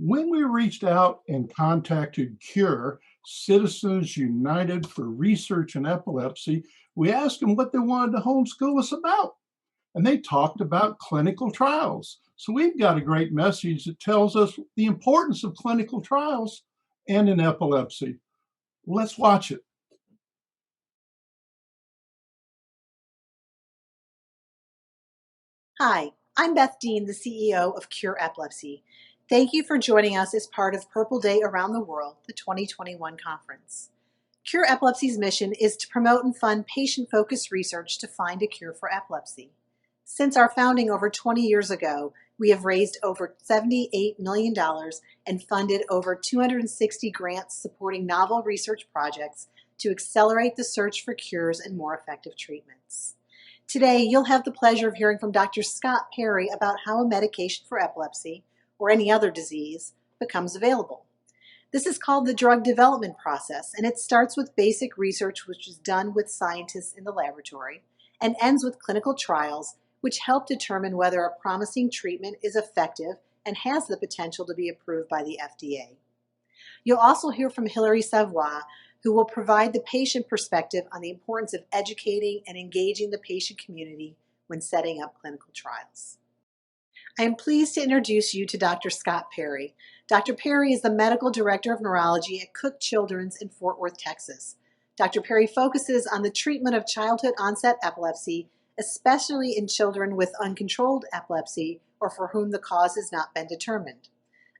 When we reached out and contacted CURE, Citizens United for Research in Epilepsy, we asked them what they wanted to homeschool us about. And they talked about clinical trials. So we've got a great message that tells us the importance of clinical trials and in epilepsy. Let's watch it. Hi, I'm Beth Dean, the CEO of Cure Epilepsy. Thank you for joining us as part of Purple Day Around the World, the 2021 conference. Cure Epilepsy's mission is to promote and fund patient-focused research to find a cure for epilepsy. Since our founding over 20 years ago, we have raised over $78 million and funded over 260 grants supporting novel research projects to accelerate the search for cures and more effective treatments. Today, you'll have the pleasure of hearing from Dr. Scott Perry about how a medication for epilepsy, or any other disease, becomes available. This is called the drug development process, and it starts with basic research which is done with scientists in the laboratory and ends with clinical trials which help determine whether a promising treatment is effective and has the potential to be approved by the FDA. You'll also hear from Hilary Cevois, who will provide the patient perspective on the importance of educating and engaging the patient community when setting up clinical trials. I am pleased to introduce you to Dr. Scott Perry. Dr. Perry is the Medical Director of Neurology at Cook Children's in Fort Worth, Texas. Dr. Perry focuses on the treatment of childhood onset epilepsy, especially in children with uncontrolled epilepsy or for whom the cause has not been determined.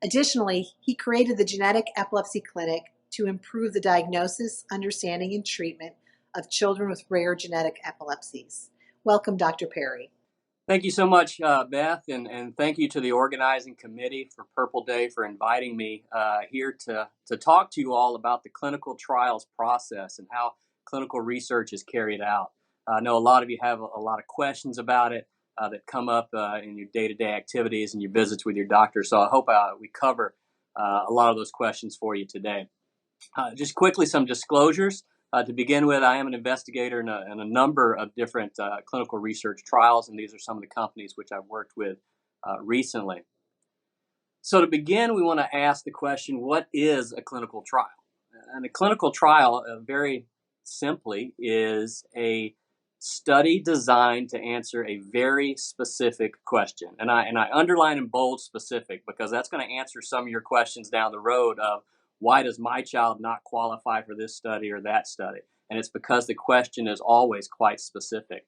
Additionally, he created the Genetic Epilepsy Clinic to improve the diagnosis, understanding, and treatment of children with rare genetic epilepsies. Welcome, Dr. Perry. Thank you so much, Beth, and thank you to the organizing committee for Purple Day for inviting me here to talk to you all about the clinical trials process and how clinical research is carried out. I know a lot of you have a lot of questions about it that come up in your day-to-day activities and your visits with your doctor, so I hope we cover a lot of those questions for you today. Just quickly, some disclosures. To begin with, I am an investigator in a number of different clinical research trials, and these are some of the companies which I've worked with recently. So to begin, we want to ask the question, what is a clinical trial? And a clinical trial, very simply, is a study designed to answer a very specific question. And I underline in bold specific because that's going to answer some of your questions down the road of, why does my child not qualify for this study or that study? And it's because the question is always quite specific.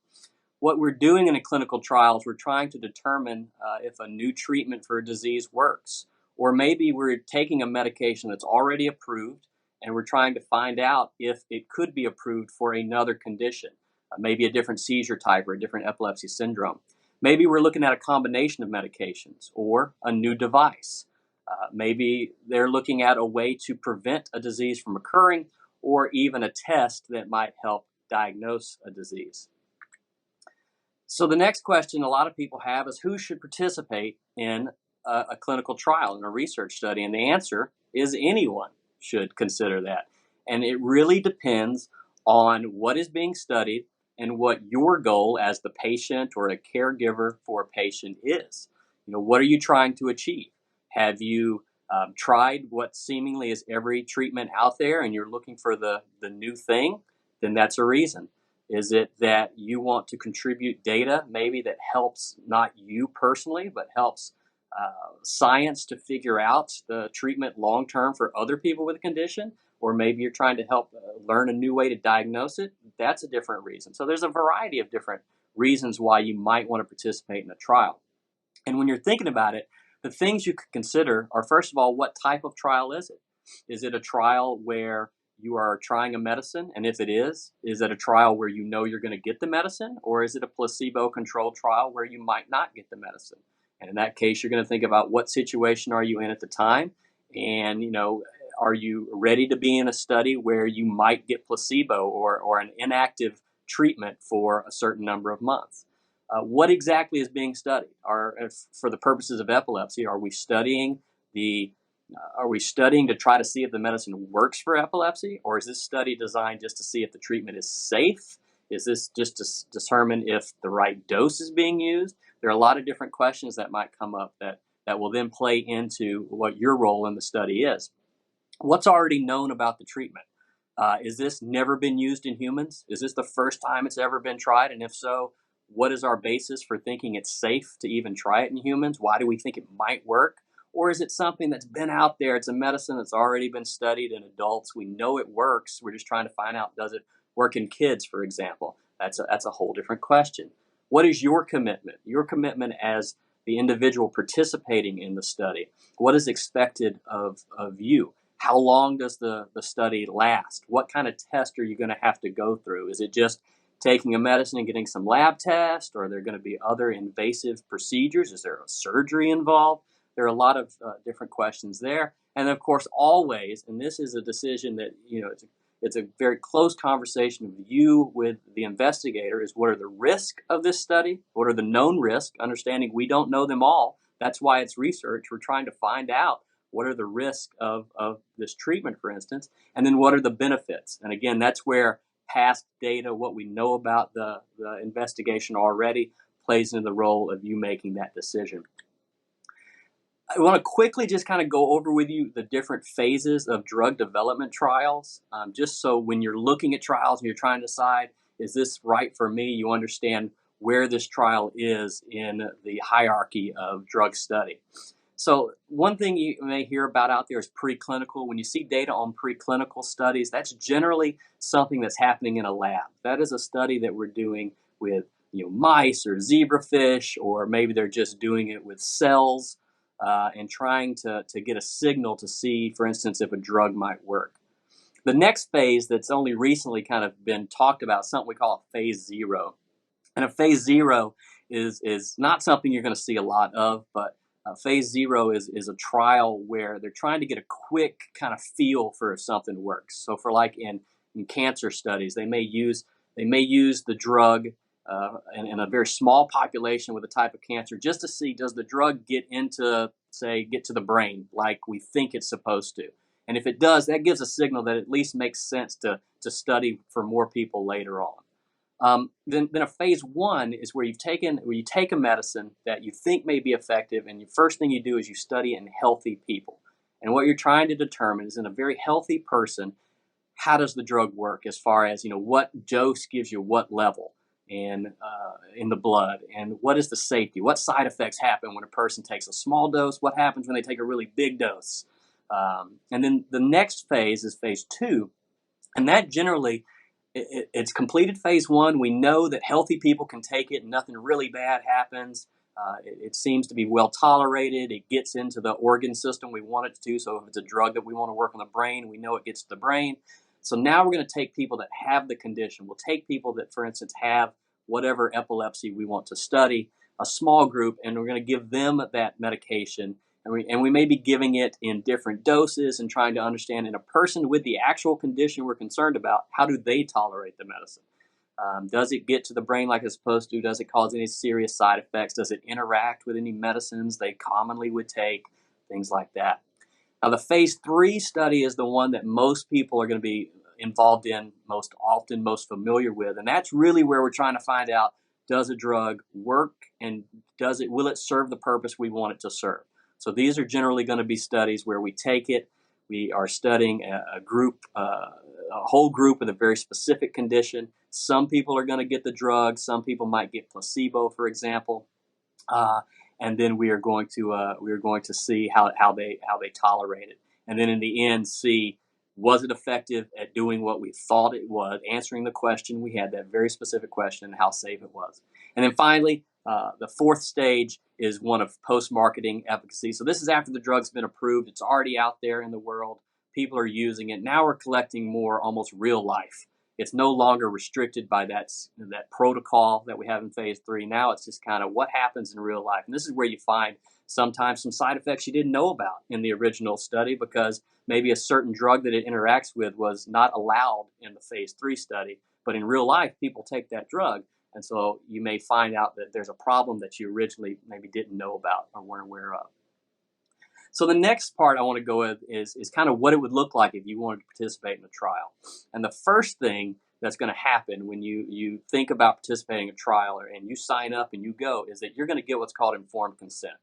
What we're doing in a clinical trial is we're trying to determine if a new treatment for a disease works. Or maybe we're taking a medication that's already approved and we're trying to find out if it could be approved for another condition, maybe a different seizure type or a different epilepsy syndrome. Maybe we're looking at a combination of medications or a new device. Maybe they're looking at a way to prevent a disease from occurring, or even a test that might help diagnose a disease. So the next question a lot of people have is, who should participate in a clinical trial, in a research study? And the answer is anyone should consider that. And it really depends on what is being studied and what your goal as the patient or a caregiver for a patient is. What are you trying to achieve? Have you tried what seemingly is every treatment out there and you're looking for the new thing? Then that's a reason. Is it that you want to contribute data maybe that helps not you personally, but helps science to figure out the treatment long-term for other people with a condition? Or maybe you're trying to help learn a new way to diagnose it? That's a different reason. So there's a variety of different reasons why you might want to participate in a trial. And when you're thinking about it, the things you could consider are, first of all, what type of trial is it? Is it a trial where you are trying a medicine? And if it is it a trial where you know you're going to get the medicine? Or is it a placebo-controlled trial where you might not get the medicine? And in that case, you're going to think about what situation are you in at the time? And, are you ready to be in a study where you might get placebo or an inactive treatment for a certain number of months? What exactly is being studied? For the purposes of epilepsy, are we studying to try to see if the medicine works for epilepsy, or is this study designed just to see if the treatment is safe? Is this just to determine if the right dose is being used? There are a lot of different questions that might come up that that will then play into what your role in the study is. What's already known about the treatment? Is this never been used in humans? Is this the first time it's ever been tried? And if so, what is our basis for thinking it's safe to even try it in humans? Why do we think it might work? Or is it something that's been out there? It's a medicine that's already been studied in adults. We know it works. We're just trying to find out, does it work in kids, for example? That's a whole different question. What is your commitment? Your commitment as the individual participating in the study. What is expected of you? How long does the study last? What kind of test are you going to have to go through? Is it just taking a medicine and getting some lab tests, or are there going to be other invasive procedures? Is there a surgery involved? There are a lot of different questions there. And of course, always, and this is a decision that, it's a very close conversation of you with the investigator, is what are the risks of this study? What are the known risks? Understanding we don't know them all. That's why it's research. We're trying to find out what are the risks of this treatment, for instance, and then what are the benefits? And again, that's where past data, what we know about the investigation already, plays into the role of you making that decision. I want to quickly just kind of go over with you the different phases of drug development trials, just so when you're looking at trials and you're trying to decide, is this right for me, you understand where this trial is in the hierarchy of drug study. So one thing you may hear about out there is preclinical. When you see data on preclinical studies, that's generally something that's happening in a lab. That is a study that we're doing with mice or zebrafish, or maybe they're just doing it with cells and trying to get a signal to see, for instance, if a drug might work. The next phase that's only recently kind of been talked about, something we call a phase 0. And a phase 0 is not something you're going to see a lot of, but phase 0 is a trial where they're trying to get a quick kind of feel for if something works. So for like in cancer studies, they may use the drug in a very small population with a type of cancer just to see, does the drug get to the brain like we think it's supposed to? And if it does, that gives a signal that at least makes sense to study for more people later on. Then a phase 1 is where you take a medicine that you think may be effective, and the first thing you do is you study it in healthy people. And what you're trying to determine is, in a very healthy person, how does the drug work, as far as what dose gives you what level in the blood, and what is the safety? What side effects happen when a person takes a small dose? What happens when they take a really big dose? And then the next phase is phase 2, and that generally it's completed phase 1. We know that healthy people can take it and nothing really bad happens. It seems to be well tolerated. It gets into the organ system we want it to. So if it's a drug that we want to work on the brain, we know it gets to the brain. So now we're going to take people that have the condition. We'll take people that, for instance, have whatever epilepsy we want to study, a small group, and we're going to give them that medication. And we may be giving it in different doses and trying to understand, in a person with the actual condition we're concerned about, how do they tolerate the medicine? Does it get to the brain like it's supposed to? Does it cause any serious side effects? Does it interact with any medicines they commonly would take? Things like that. Now, the phase 3 study is the one that most people are going to be involved in most often, most familiar with. And that's really where we're trying to find out, does a drug work, and will it serve the purpose we want it to serve? So these are generally going to be studies where we take it, we are studying a whole group with a very specific condition. Some people are going to get the drug, some people might get placebo, for example, and then we are going to see how they tolerate it, and then in the end see, was it effective at doing what we thought it was, answering the question we had, that very specific question, and how safe it was. And then finally, the 4th stage is one of post-marketing efficacy. So this is after the drug's been approved. It's already out there in the world. People are using it. Now we're collecting more almost real life. It's no longer restricted by that protocol that we have in phase 3. Now it's just kind of what happens in real life. And this is where you find sometimes some side effects you didn't know about in the original study, because maybe a certain drug that it interacts with was not allowed in the phase 3 study. But in real life, people take that drug. And so you may find out that there's a problem that you originally maybe didn't know about or weren't aware of. So the next part I want to go with is kind of what it would look like if you wanted to participate in a trial. And the first thing that's going to happen when you think about participating in a trial and you sign up and you go is that you're going to get what's called informed consent.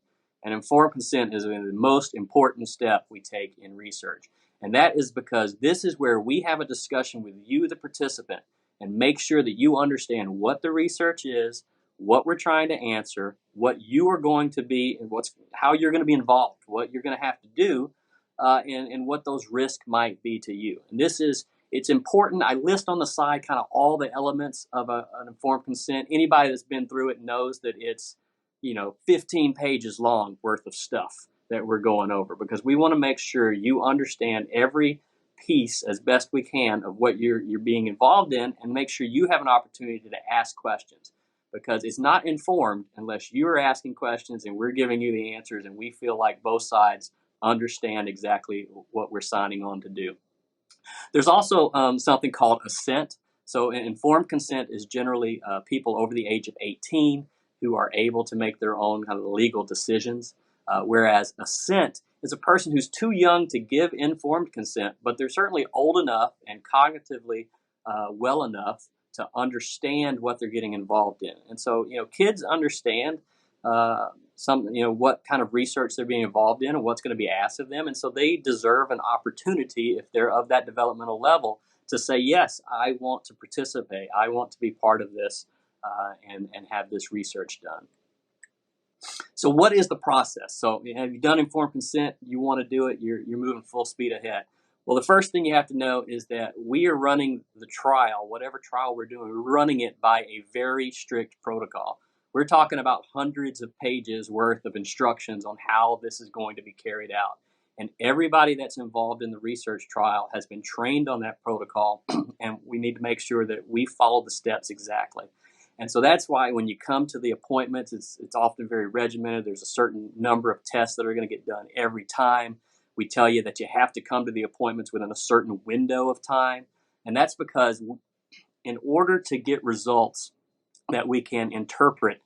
And informed consent is the most important step we take in research. And that is because this is where we have a discussion with you, the participant, and make sure that you understand what the research is, what we're trying to answer, what you are going to be, and how you're going to be involved, what you're going to have to do, and what those risks might be to you. And it's important. I list on the side kind of all the elements of an informed consent. Anybody that's been through it knows that it's 15 pages long worth of stuff that we're going over, because we want to make sure you understand every piece as best we can of what you're being involved in, and make sure you have an opportunity to ask questions, because it's not informed unless you're asking questions and we're giving you the answers and we feel like both sides understand exactly what we're signing on to do. There's also something called assent. So informed consent is generally people over the age of 18 who are able to make their own kind of legal decisions, whereas assent is a person who's too young to give informed consent, but they're certainly old enough and cognitively well enough to understand what they're getting involved in. And so, kids understand what kind of research they're being involved in and what's going to be asked of them. And so they deserve an opportunity, if they're of that developmental level, to say, yes, I want to participate. I want to be part of this and have this research done. So what is the process? So have you done informed consent? You want to do it. You're moving full speed ahead. Well, the first thing you have to know is that we are running the trial, whatever trial we're doing, we're running it by a very strict protocol. We're talking about hundreds of pages worth of instructions on how this is going to be carried out. And everybody that's involved in the research trial has been trained on that protocol, and we need to make sure that we follow the steps exactly. And so that's why when you come to the appointments, it's often very regimented. There's a certain number of tests that are going to get done every time. We tell you that you have to come to the appointments within a certain window of time. And that's because in order to get results that we can interpret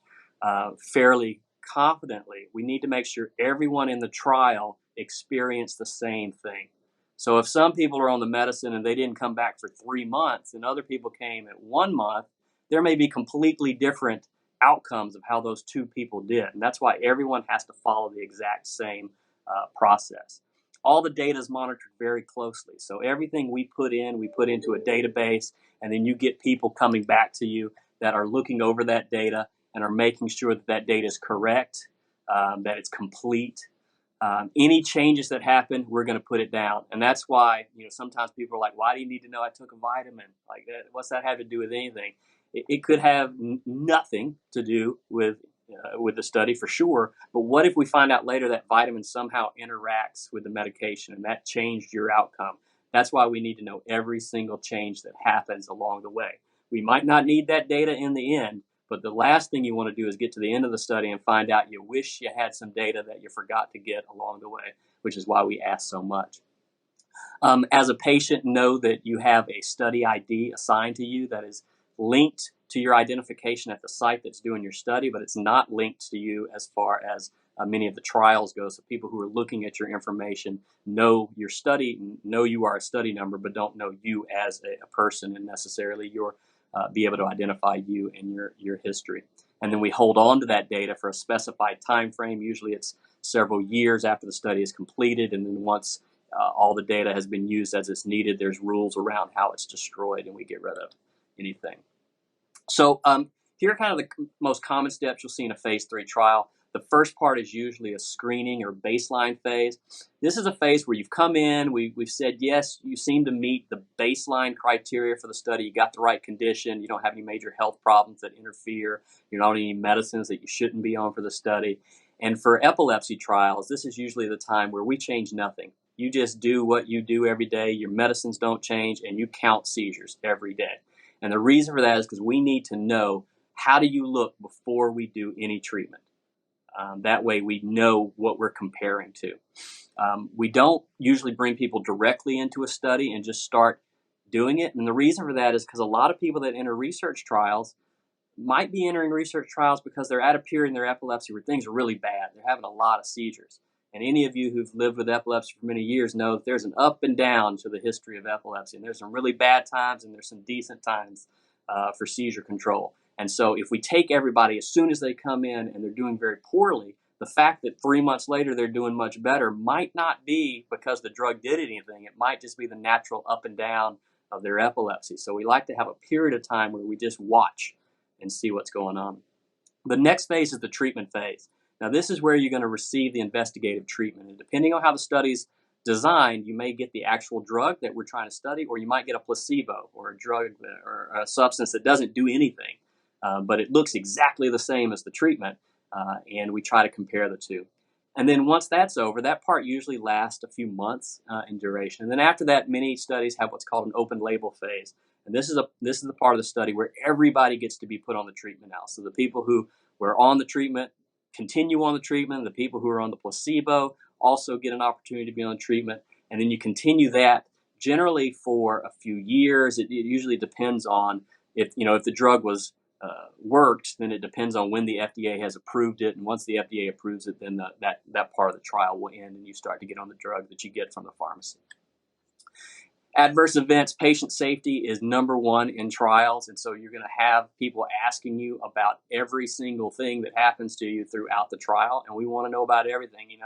fairly confidently, we need to make sure everyone in the trial experienced the same thing. So if some people are on the medicine and they didn't come back for 3 months and other people came at 1 month, there may be completely different outcomes of how those two people did. And that's why everyone has to follow the exact same process. All the data is monitored very closely. So everything we put into a database, and then you get people coming back to you that are looking over that data and are making sure that that data is correct, that it's complete. Any changes that happen, we're going to put it down. And that's why, sometimes people are like, why do you need to know I took a vitamin? Like, what's that have to do with anything? It could have nothing to do with the study for sure. But what if we find out later that vitamin somehow interacts with the medication and that changed your outcome? That's why we need to know every single change that happens along the way. We might not need that data in the end, but the last thing you want to do is get to the end of the study and find out you wish you had some data that you forgot to get along the way, which is why we ask so much. As a patient, know that you have a study ID assigned to you that is linked to your identification at the site that's doing your study, but it's not linked to you as far as many of the trials go. So people who are looking at your information know your study, know you are a study number, but don't know you as a person and necessarily be able to identify you and your history. And then we hold on to that data for a specified time frame. Usually it's several years after the study is completed, and then once all the data has been used as it's needed, there's rules around how it's destroyed and we get rid of anything. So here are kind of the most common steps you'll see in a phase 3 trial. The first part is usually a screening or baseline phase. This is a phase where you've come in, we've said, yes, you seem to meet the baseline criteria for the study. You got the right condition. You don't have any major health problems that interfere. You're not on any medicines that you shouldn't be on for the study. And for epilepsy trials, this is usually the time where we change nothing. You just do what you do every day. Your medicines don't change, and you count seizures every day. And the reason for that is because we need to know, how do you look before we do any treatment? That way we know what we're comparing to. We don't usually bring people directly into a study and just start doing it. And the reason for that is because a lot of people that enter research trials might be entering research trials because they're at a period in their epilepsy where things are really bad. They're having a lot of seizures. And any of you who've lived with epilepsy for many years know that there's an up and down to the history of epilepsy. And there's some really bad times and there's some decent times for seizure control. And so if we take everybody as soon as they come in and they're doing very poorly, The fact that 3 months later they're doing much better might not be because the drug did anything. It might just be the natural up and down of their epilepsy. So we like to have a period of time where we just watch and see what's going on. The next phase is the treatment phase. Now, this is where you're going to receive the investigative treatment. And depending on how the study's designed, you may get the actual drug that we're trying to study, or you might get a placebo or a drug or a substance that doesn't do anything, but it looks exactly the same as the treatment, and we try to compare the two. And then once that's over, that part usually lasts a few months in duration. And then after that, many studies have what's called an open label phase. And this is the part of the study where everybody gets to be put on the treatment now. So the people who were on the treatment continue on the treatment. The people who are on the placebo also get an opportunity to be on treatment. And then you continue that generally for a few years. It usually depends on if the drug was worked, then it depends on when the FDA has approved it. And once the FDA approves it, then that part of the trial will end and you start to get on the drug that you get from the pharmacy. Adverse events, patient safety is number one in trials. And so you're going to have people asking you about every single thing that happens to you throughout the trial. And we want to know about everything. If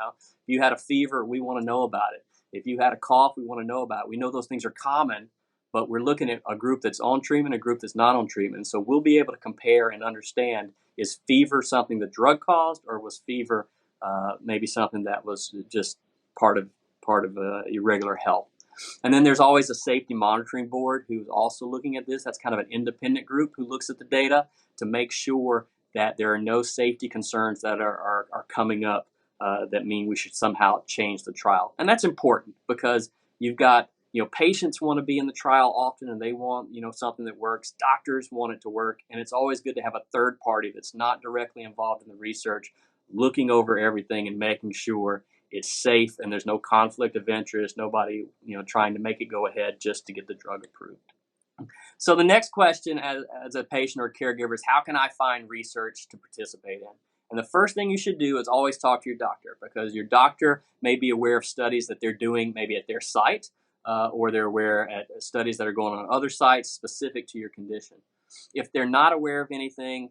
you had a fever, we want to know about it. If you had a cough, we want to know about it. We know those things are common, but we're looking at a group that's on treatment, a group that's not on treatment. So we'll be able to compare and understand, is fever something the drug caused, or was fever maybe something that was just part of irregular health? And then there's always a safety monitoring board who's also looking at this. That's kind of an independent group who looks at the data to make sure that there are no safety concerns that are coming up that mean we should somehow change the trial. And that's important because you've got, patients want to be in the trial often and they want, something that works. Doctors want it to work. And it's always good to have a third party that's not directly involved in the research, looking over everything and making sure it's safe and there's no conflict of interest, nobody, trying to make it go ahead just to get the drug approved. So the next question as a patient or caregiver is, how can I find research to participate in? And the first thing you should do is always talk to your doctor, because your doctor may be aware of studies that they're doing maybe at their site, or they're aware at studies that are going on other sites specific to your condition. If they're not aware of anything,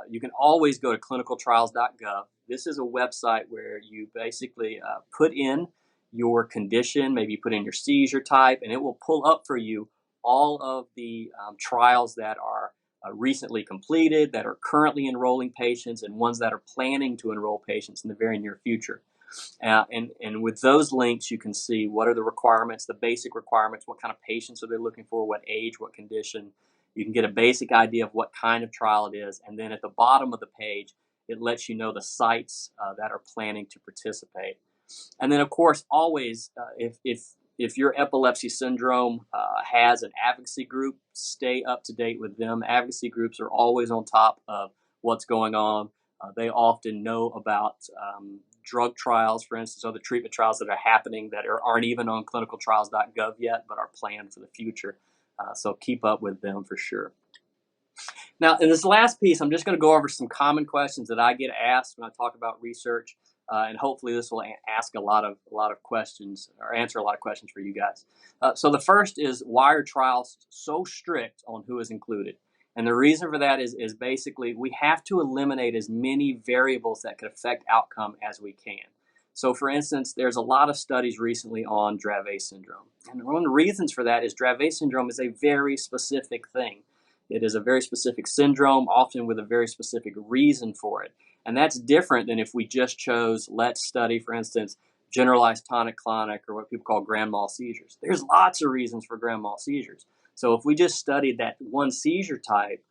you can always go to clinicaltrials.gov. This is a website where you basically put in your condition, maybe you put in your seizure type, and it will pull up for you all of the trials that are recently completed, that are currently enrolling patients, and ones that are planning to enroll patients in the very near future. And with those links, you can see what are the requirements, the basic requirements, what kind of patients are they looking for, what age, what condition. You can get a basic idea of what kind of trial it is. And then at the bottom of the page, it lets you know the sites that are planning to participate. And then, of course, always, if your epilepsy syndrome has an advocacy group, stay up to date with them. Advocacy groups are always on top of what's going on. They often know about drug trials, for instance, other treatment trials that are happening that aren't even on clinicaltrials.gov yet, but are planned for the future. So keep up with them for sure. Now, in this last piece, I'm just going to go over some common questions that I get asked when I talk about research, and hopefully this will ask a lot of questions, or answer a lot of questions for you guys. So the first is, why are trials so strict on who is included? And the reason for that is basically we have to eliminate as many variables that could affect outcome as we can. So, for instance, there's a lot of studies recently on Dravet syndrome. And one of the reasons for that is Dravet syndrome is a very specific thing. It is a very specific syndrome, often with a very specific reason for it. And that's different than if we just chose, let's study, for instance, generalized tonic-clonic, or what people call grand mal seizures. There's lots of reasons for grand mal seizures. So if we just studied that one seizure type,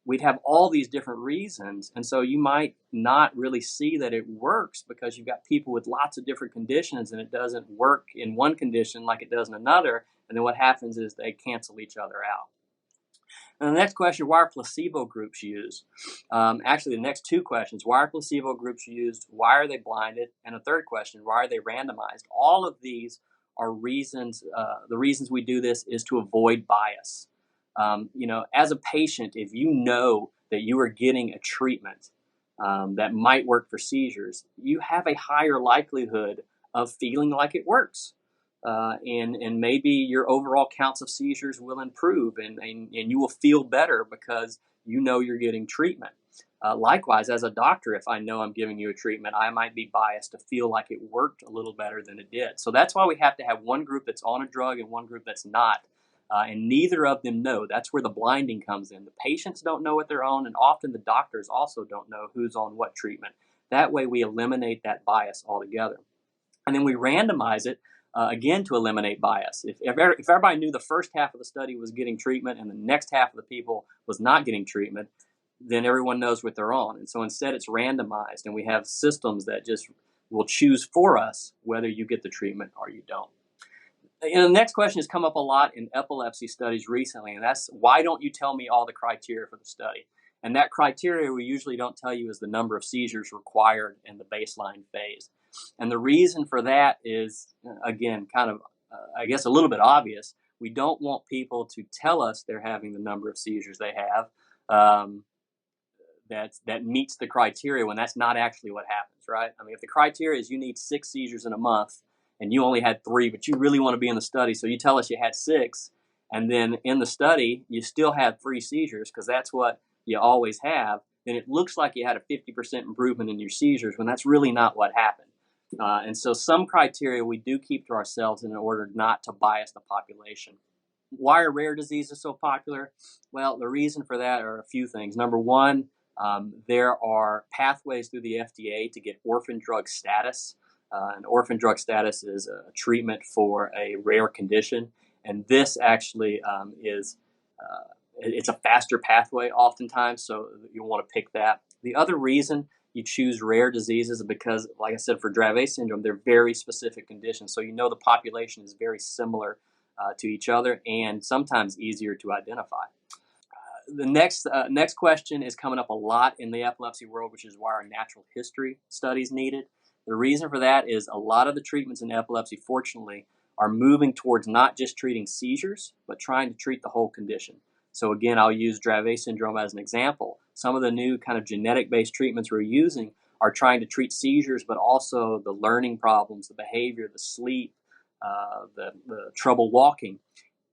we'd have all these different reasons. And so you might not really see that it works because you've got people with lots of different conditions and it doesn't work in one condition like it does in another. And then what happens is they cancel each other out. And the next question, why are placebo groups used? Actually, the next two questions, why are placebo groups used? Why are they blinded? And a third question, why are they randomized? All of these are reasons. The reasons we do this is to avoid bias. As a patient, if you know that you are getting a treatment that might work for seizures, you have a higher likelihood of feeling like it works. And maybe your overall counts of seizures will improve and you will feel better because you know you're getting treatment. Likewise, as a doctor, if I know I'm giving you a treatment, I might be biased to feel like it worked a little better than it did. So that's why we have to have one group that's on a drug and one group that's not. And neither of them know. That's where the blinding comes in. The patients don't know what they're on, and often the doctors also don't know who's on what treatment. That way we eliminate that bias altogether. And then we randomize it again to eliminate bias. If everybody knew the first half of the study was getting treatment and the next half of the people was not getting treatment, then everyone knows what they're on. And so instead it's randomized, and we have systems that just will choose for us whether you get the treatment or you don't. And the next question has come up a lot in epilepsy studies recently, and that's, why don't you tell me all the criteria for the study? And that criteria we usually don't tell you is the number of seizures required in the baseline phase. And the reason for that is, again, kind of, I guess, a little bit obvious. We don't want people to tell us they're having the number of seizures they have that meets the criteria when that's not actually what happens, right? I mean, if the criteria is you need 6 seizures in a month and you only had 3, but you really want to be in the study, so you tell us you had 6, and then in the study you still had 3 seizures because that's what you always have, then it looks like you had a 50% improvement in your seizures when that's really not what happened. And so some criteria we do keep to ourselves in order not to bias the population. Why are rare diseases so popular? Well, the reason for that are a few things. Number one, there are pathways through the FDA to get orphan drug status. An orphan drug status is a treatment for a rare condition, and this actually it's a faster pathway oftentimes, so you'll want to pick that. The other reason you choose rare diseases is because, like I said, for Dravet syndrome, they're very specific conditions, so you know the population is very similar to each other and sometimes easier to identify. The next question is coming up a lot in the epilepsy world, which is why are natural history studies needed? The reason for that is a lot of the treatments in epilepsy, fortunately, are moving towards not just treating seizures, but trying to treat the whole condition. So again, I'll use Dravet syndrome as an example. Some of the new kind of genetic-based treatments we're using are trying to treat seizures, but also the learning problems, the behavior, the sleep, the trouble walking.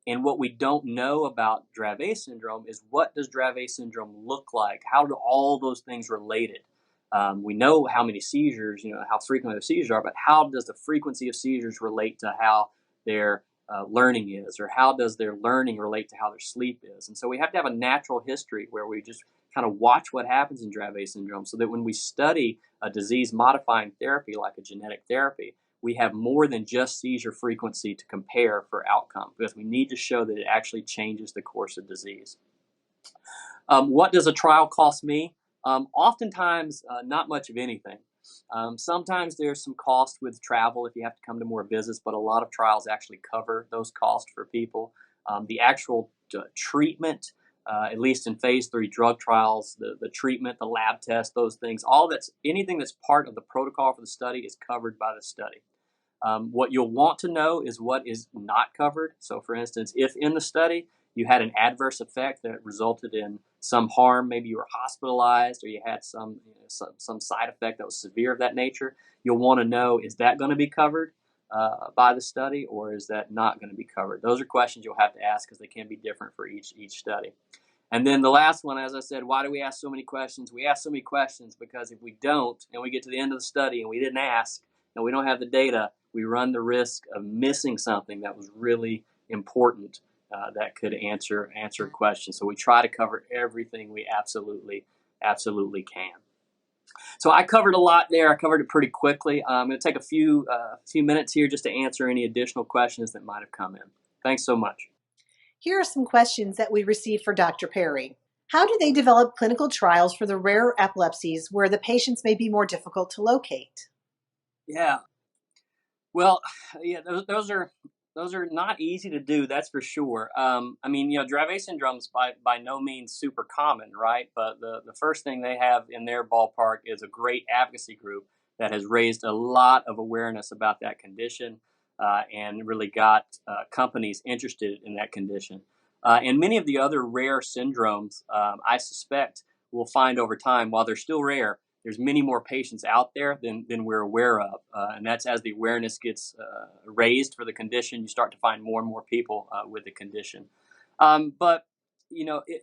And what we don't know about Dravet syndrome is, what does Dravet syndrome look like? How do all those things related? We know how many seizures, how frequent the seizures are, but how does the frequency of seizures relate to how their learning is, or how does their learning relate to how their sleep is? And so we have to have a natural history where we just kind of watch what happens in Dravet syndrome, so that when we study a disease-modifying therapy like a genetic therapy, we have more than just seizure frequency to compare for outcome, because we need to show that it actually changes the course of disease. What does a trial cost me? Oftentimes, not much of anything. Sometimes there's some cost with travel if you have to come to more visits, but a lot of trials actually cover those costs for people. The actual treatment, at least in phase 3 drug trials, the treatment, the lab test, those things, anything that's part of the protocol for the study is covered by the study. What you'll want to know is what is not covered. So for instance, if in the study you had an adverse effect that resulted in some harm, maybe you were hospitalized or you had some side effect that was severe of that nature, you'll want to know, is that going to be covered by the study, or is that not going to be covered? Those are questions you'll have to ask, because they can be different for each study. And then the last one, as I said, why do we ask so many questions? We ask so many questions because if we don't, and we get to the end of the study and we didn't ask, and we don't have the data, we run the risk of missing something that was really important that could answer a question. So we try to cover everything we absolutely can. So I covered a lot there. I covered it pretty quickly. I'm going to take a few minutes here just to answer any additional questions that might have come in. Thanks so much. Here are some questions that we received for Dr. Perry. How do they develop clinical trials for the rare epilepsies where the patients may be more difficult to locate? Yeah. Well, yeah, those are not easy to do, that's for sure. Dravet syndrome's by no means super common, right? But the first thing they have in their ballpark is a great advocacy group that has raised a lot of awareness about that condition and really got companies interested in that condition. And many of the other rare syndromes, I suspect, we'll find over time, while they're still rare, there's many more patients out there than we're aware of. And that's as the awareness gets raised for the condition, you start to find more and more people with the condition. But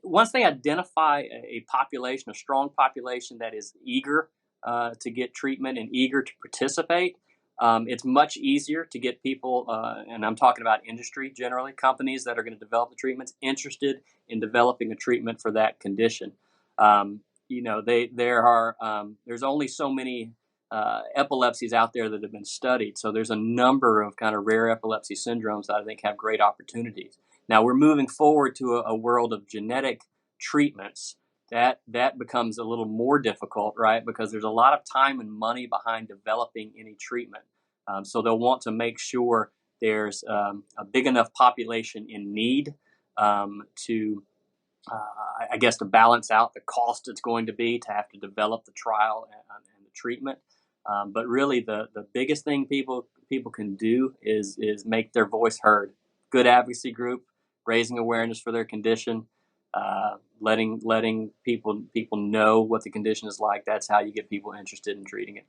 once they identify a population, a strong population that is eager to get treatment and eager to participate, it's much easier to get people, and I'm talking about industry generally, companies that are going to develop the treatments, interested in developing a treatment for that condition. There's only so many epilepsies out there that have been studied, so there's a number of kind of rare epilepsy syndromes that I think have great opportunities. Now we're moving forward to a world of genetic treatments. That becomes a little more difficult, right? Because there's a lot of time and money behind developing any treatment. So they'll want to make sure there's a big enough population in need to, I guess, to balance out the cost it's going to be to have to develop the trial and the treatment. But really, the biggest thing people can do is make their voice heard. Good advocacy group, raising awareness for their condition, letting people know what the condition is like. That's how you get people interested in treating it.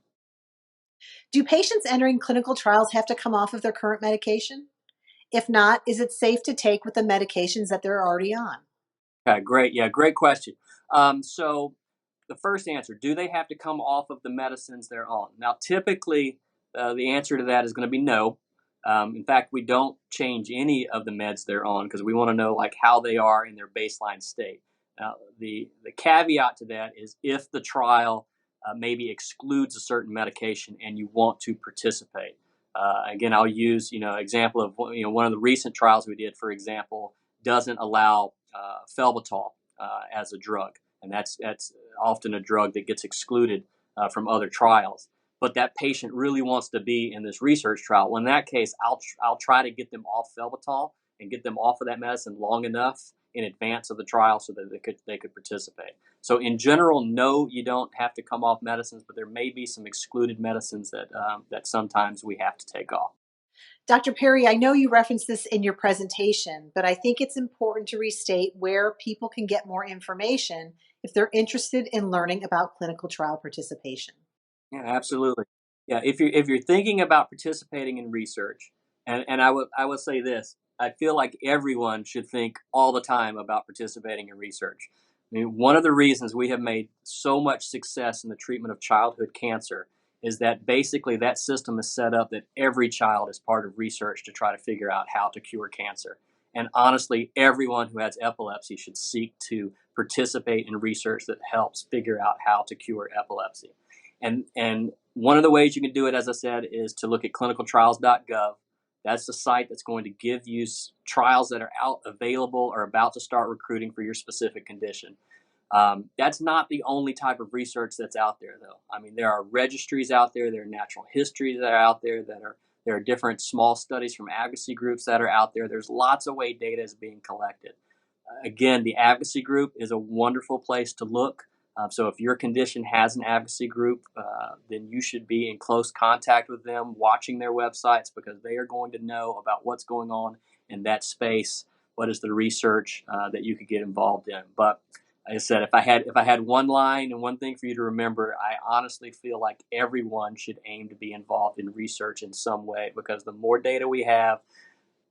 Do patients entering clinical trials have to come off of their current medication? If not, is it safe to take with the medications that they're already on? Okay, great. Yeah, great question. So the first answer, do they have to come off of the medicines they're on? Now, typically, the answer to that is going to be no. In fact, we don't change any of the meds they're on because we want to know like how they are in their baseline state. Now, the caveat to that is if the trial maybe excludes a certain medication and you want to participate. Again, I'll use example of one of the recent trials we did. For example, doesn't allow Felbitol as a drug, and that's often a drug that gets excluded from other trials. But that patient really wants to be in this research trial. Well, in that case, I'll try to get them off Felbitol and get them off of that medicine long enough in advance of the trial so that they could participate. So in general, no, you don't have to come off medicines, but there may be some excluded medicines that sometimes we have to take off. Dr. Perry, I know you referenced this in your presentation, but I think it's important to restate where people can get more information if they're interested in learning about clinical trial participation. Yeah, absolutely. Yeah, if you're thinking about participating in research, and I would say this, I feel like everyone should think all the time about participating in research. I mean, one of the reasons we have made so much success in the treatment of childhood cancer is that basically that system is set up that every child is part of research to try to figure out how to cure cancer. And honestly, everyone who has epilepsy should seek to participate in research that helps figure out how to cure epilepsy. And one of the ways you can do it, as I said, is to look at clinicaltrials.gov. That's the site that's going to give you trials that are out available or about to start recruiting for your specific condition. That's not the only type of research that's out there, though. I mean, there are registries out there, there are natural histories that are out there, there are different small studies from advocacy groups that are out there. There's lots of way data is being collected. Again, the advocacy group is a wonderful place to look. So if your condition has an advocacy group, then you should be in close contact with them, watching their websites, because they are going to know about what's going on in that space. What is the research that you could get involved in? But like I said, if I had one line and one thing for you to remember, I honestly feel like everyone should aim to be involved in research in some way, because the more data we have,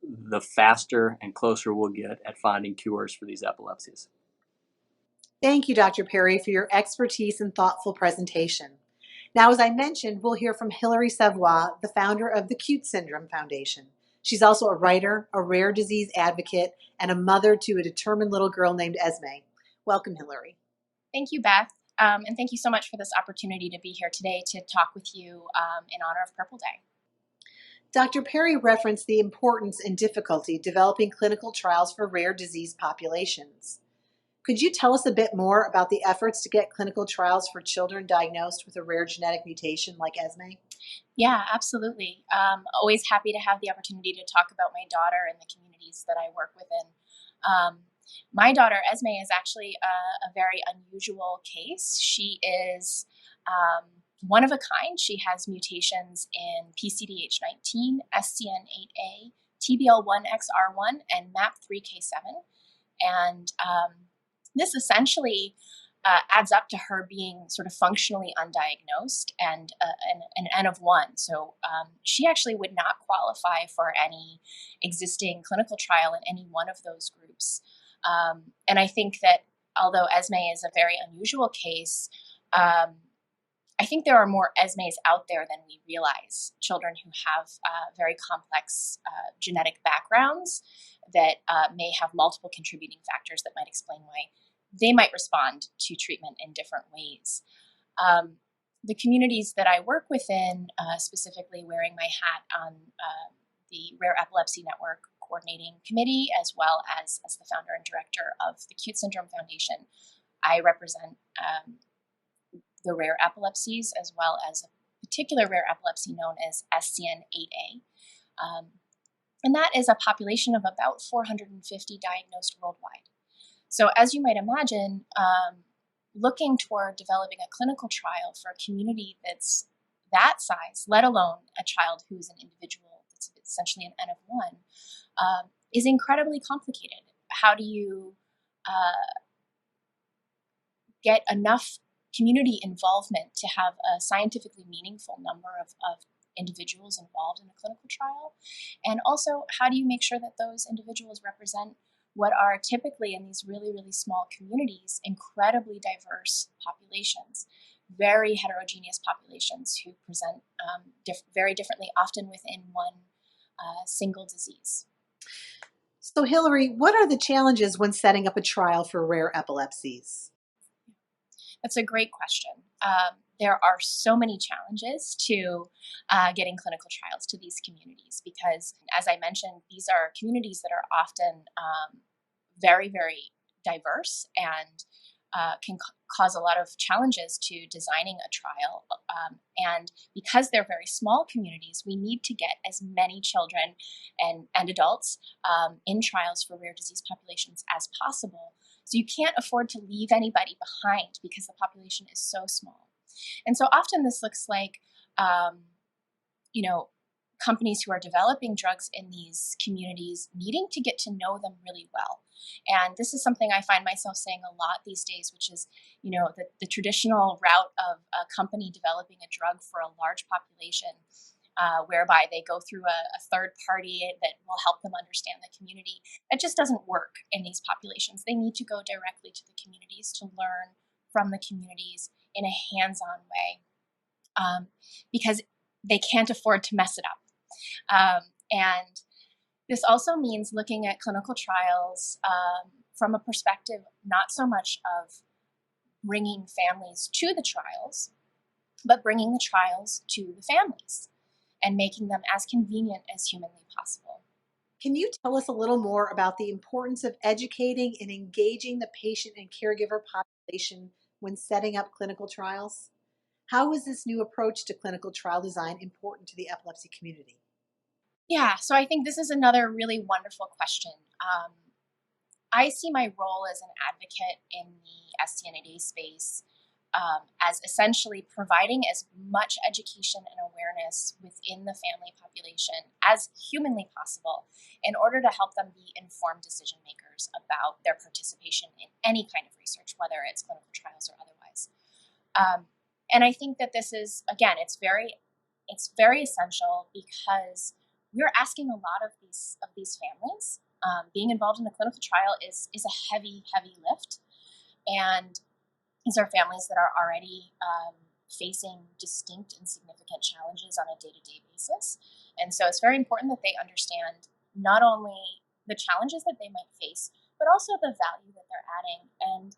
the faster and closer we'll get at finding cures for these epilepsies. Thank you, Dr. Perry, for your expertise and thoughtful presentation. Now, as I mentioned, we'll hear from Hilary Cevois, the founder of the Cute Syndrome Foundation. She's also a writer, a rare disease advocate, and a mother to a determined little girl named Esme. Welcome, Hilary. Thank you, Beth, and thank you so much for this opportunity to be here today to talk with you in honor of Purple Day. Dr. Perry referenced the importance and difficulty developing clinical trials for rare disease populations. Could you tell us a bit more about the efforts to get clinical trials for children diagnosed with a rare genetic mutation like Esme? Yeah, absolutely. Always happy to have the opportunity to talk about my daughter and the communities that I work within. My daughter, Esme, is actually a very unusual case. She is one of a kind. She has mutations in PCDH19, SCN8A, TBL1XR1, and MAP3K7. And this essentially adds up to her being sort of functionally undiagnosed and an N of 1. So she actually would not qualify for any existing clinical trial in any one of those groups. And I think that although Esme is a very unusual case, I think there are more Esmes out there than we realize, children who have very complex genetic backgrounds that may have multiple contributing factors that might explain why they might respond to treatment in different ways. The communities that I work within, specifically wearing my hat on the Rare Epilepsy Network Coordinating Committee, as well as the founder and director of the Cute Syndrome Foundation, I represent the rare epilepsies, as well as a particular rare epilepsy known as SCN8A. And that is a population of about 450 diagnosed worldwide. So as you might imagine, looking toward developing a clinical trial for a community that's that size, let alone a child who's an individual that's essentially an N of one, is incredibly complicated. How do you get enough community involvement to have a scientifically meaningful number of individuals involved in a clinical trial? And also, how do you make sure that those individuals represent what are typically in these really, really small communities, incredibly diverse populations, very heterogeneous populations who present very differently, often within one single disease. So, Hillary, what are the challenges when setting up a trial for rare epilepsies? That's a great question. There are so many challenges to getting clinical trials to these communities because, as I mentioned, these are communities that are often very, very diverse and can cause a lot of challenges to designing a trial. And because they're very small communities, we need to get as many children and adults in trials for rare disease populations as possible. So you can't afford to leave anybody behind because the population is so small. And so often this looks like, companies who are developing drugs in these communities needing to get to know them really well. And this is something I find myself saying a lot these days, which is, the traditional route of a company developing a drug for a large population, whereby they go through a third party that will help them understand the community. It just doesn't work in these populations. They need to go directly to the communities to learn from the communities in a hands-on way because they can't afford to mess it up. And this also means looking at clinical trials from a perspective not so much of bringing families to the trials, but bringing the trials to the families and making them as convenient as humanly possible. Can you tell us a little more about the importance of educating and engaging the patient and caregiver population when setting up clinical trials? How is this new approach to clinical trial design important to the epilepsy community? Yeah, so I think this is another really wonderful question. I see my role as an advocate in the SCN8A space as essentially providing as much education and awareness within the family population as humanly possible in order to help them be informed decision makers about their participation in any kind of research, whether it's clinical trials or otherwise. And I think that this is, again, it's very essential because we're asking a lot of these families. Being involved in a clinical trial is a heavy, heavy lift. And these are families that are already facing distinct and significant challenges on a day-to-day basis. And so it's very important that they understand not only the challenges that they might face, but also the value that they're adding. And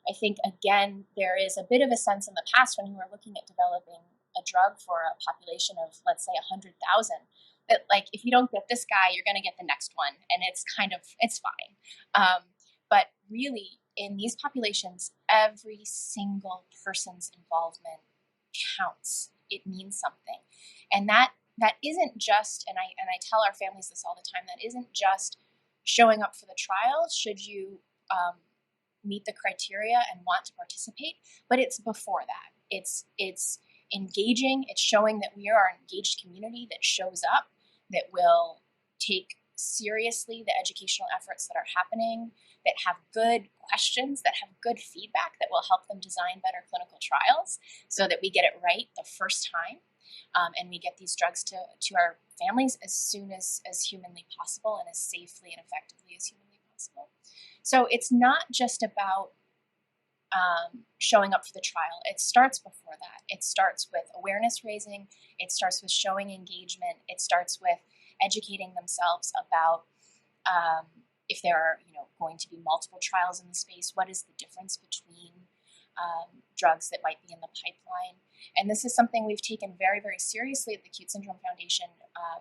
I think, again, there is a bit of a sense in the past when we were looking at developing a drug for a population of, let's say, 100,000, that, like, if you don't get this guy, you're going to get the next one. And it's fine. But really, in these populations, every single person's involvement counts. It means something. And that isn't just, and I tell our families this all the time, that isn't just showing up for the trial should you meet the criteria and want to participate, but it's before that. It's engaging, it's showing that we are an engaged community that shows up, that will take seriously the educational efforts that are happening, that have good questions, that have good feedback that will help them design better clinical trials so that we get it right the first time and we get these drugs to our families as soon as humanly possible and as safely and effectively as humanly possible. So it's not just about showing up for the trial. It starts before that. It starts with awareness raising. It starts with showing engagement. It starts with educating themselves about if there are, going to be multiple trials in the space. What is the difference between drugs that might be in the pipeline? And this is something we've taken very, very seriously at the Acute Syndrome Foundation,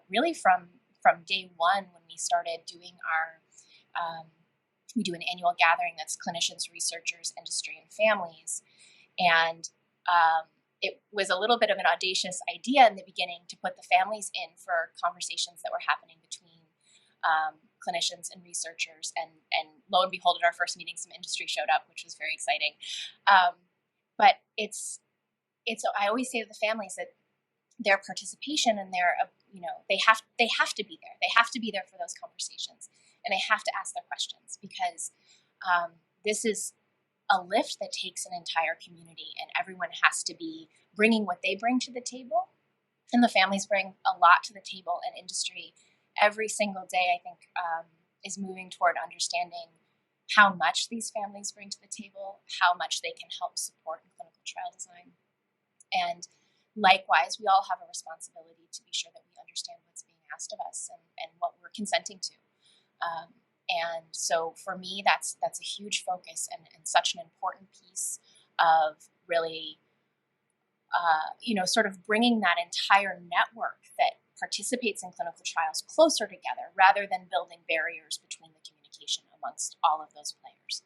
really from day one when we started doing we do an annual gathering that's clinicians, researchers, industry, and families. And it was a little bit of an audacious idea in the beginning to put the families in for conversations that were happening between clinicians and researchers. And lo and behold, at our first meeting, some industry showed up, which was very exciting. But I always say to the families that their participation and their, they have to be there. They have to be there for those conversations, and they have to ask their questions, because this is a lift that takes an entire community, and everyone has to be bringing what they bring to the table, and the families bring a lot to the table, and industry every single day, I think, is moving toward understanding how much these families bring to the table, how much they can help support in clinical trial design. And likewise, we all have a responsibility to be sure that we understand what's being asked of us and what we're consenting to. And so for me, that's a huge focus and such an important piece of really, sort of bringing that entire network that participates in clinical trials closer together, rather than building barriers between the communication amongst all of those players.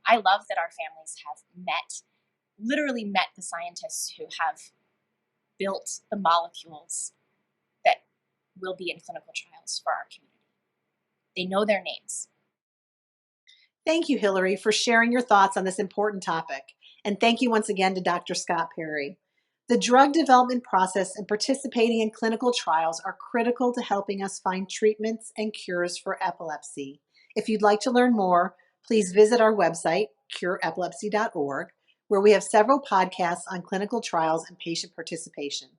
I love that our families have literally met the scientists who have built the molecules that will be in clinical trials for our community. They know their names. Thank you, Hillary, for sharing your thoughts on this important topic. And thank you once again to Dr. Scott Perry. The drug development process and participating in clinical trials are critical to helping us find treatments and cures for epilepsy. If you'd like to learn more, please visit our website, cureepilepsy.org, where we have several podcasts on clinical trials and patient participation.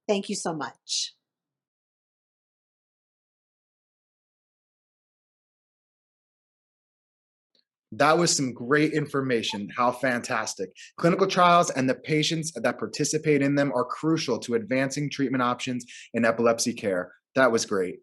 Thank you so much. That was some great information. How fantastic. Clinical trials and the patients that participate in them are crucial to advancing treatment options in epilepsy care. That was great.